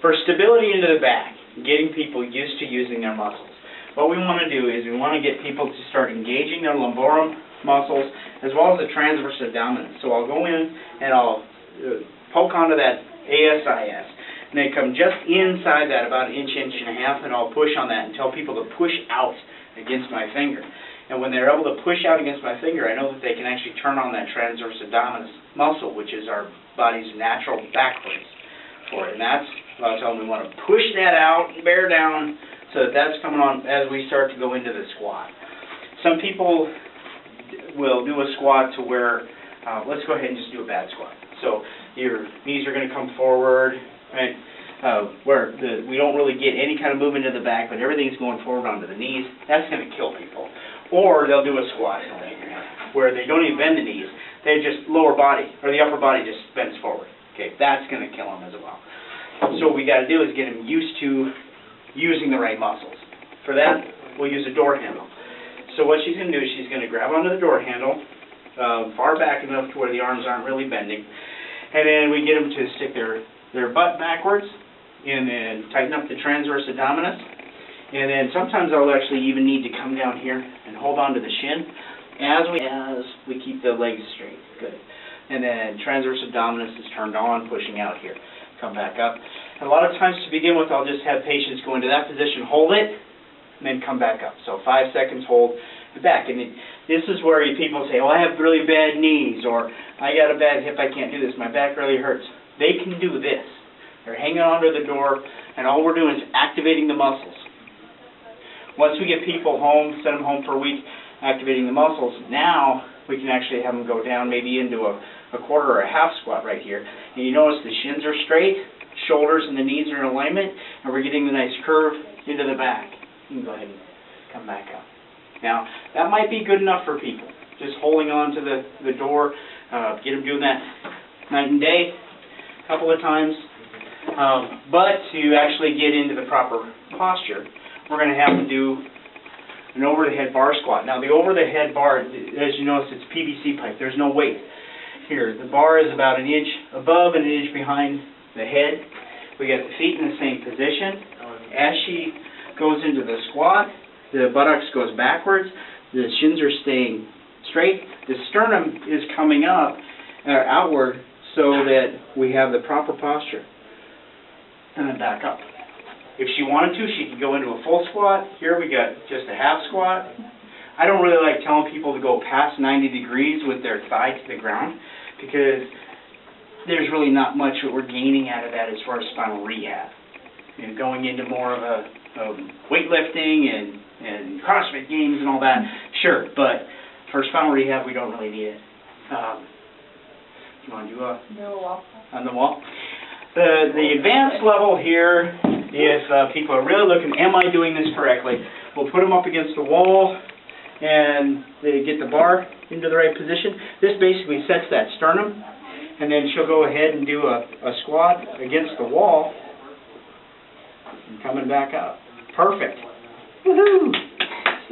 For stability into the back, getting people used to using their muscles, what we want to do is we want to get people to start engaging their lumborum muscles as well as the transverse abdominis. So I'll go in and I'll poke onto that ASIS, and they come just inside that, about an inch, inch and a half, and I'll push on that and tell people to push out against my finger. And when they're able to push out against my finger, I know that they can actually turn on that transverse abdominis muscle, which is our body's natural back brace for it. And that's what I'll tell them. We want to push that out, bear down, so that that's coming on as we start to go into the squat. Some people will do a squat to where, let's go ahead and just do a bad squat. So your knees are going to come forward, right? Where we don't really get any kind of movement to the back, but everything's going forward onto the knees. That's going to kill people. Or they'll do a squat where they don't even bend the knees. They just lower body, or the upper body just bends forward. Okay, that's going to kill them as well. So what we got to do is get them used to using the right muscles. For that, we'll use a door handle. So what she's going to do is she's going to grab onto the door handle, far back enough to where the arms aren't really bending, and then we get them to stick their butt backwards, and then tighten up the transverse abdominis. And then sometimes I'll actually even need to come down here and hold on to the shin as we keep the legs straight. Good. And then transverse abdominis is turned on, pushing out here. Come back up. And a lot of times to begin with, I'll just have patients go into that position, hold it, and then come back up. So 5 seconds, hold it back. And this is where people say, oh, I have really bad knees, or I got a bad hip, I can't do this, my back really hurts. They can do this. They're hanging onto the door, and all we're doing is activating the muscles. Once we get people home, send them home for a week, activating the muscles, now we can actually have them go down maybe into a quarter or a half squat right here. And you notice the shins are straight, shoulders and the knees are in alignment, and we're getting the nice curve into the back. You can go ahead and come back up. Now, that might be good enough for people. Just holding on to the door, get them doing that night and day, a couple of times. But to actually get into the proper posture, we're going to have to do an over-the-head bar squat. Now, the over-the-head bar, as you notice, it's PVC pipe. There's no weight. Here, the bar is about an inch above and an inch behind the head. We got the feet in the same position. As she goes into the squat, the buttocks goes backwards. The shins are staying straight. The sternum is coming up, outward, so that we have the proper posture. And then back up. If she wanted to, she could go into a full squat. Here we got just a half squat. I don't really like telling people to go past 90 degrees with their thigh to the ground, because there's really not much that we're gaining out of that as far as spinal rehab. You know, going into more of a weightlifting and CrossFit games and all that, sure, but for spinal rehab we don't really need it. You want to do on the wall? The advanced level here, if people are really looking, am I doing this correctly? We'll put them up against the wall and they get the bar into the right position. This basically sets that sternum, and then she'll go ahead and do a squat against the wall and coming back up. Perfect. Woohoo!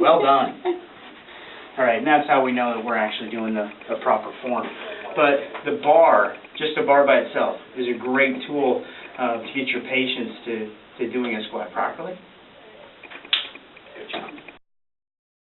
Well done. All right, and that's how we know that we're actually doing the proper form. But the bar, just a bar by itself, is a great tool to get your patients to doing a squat properly.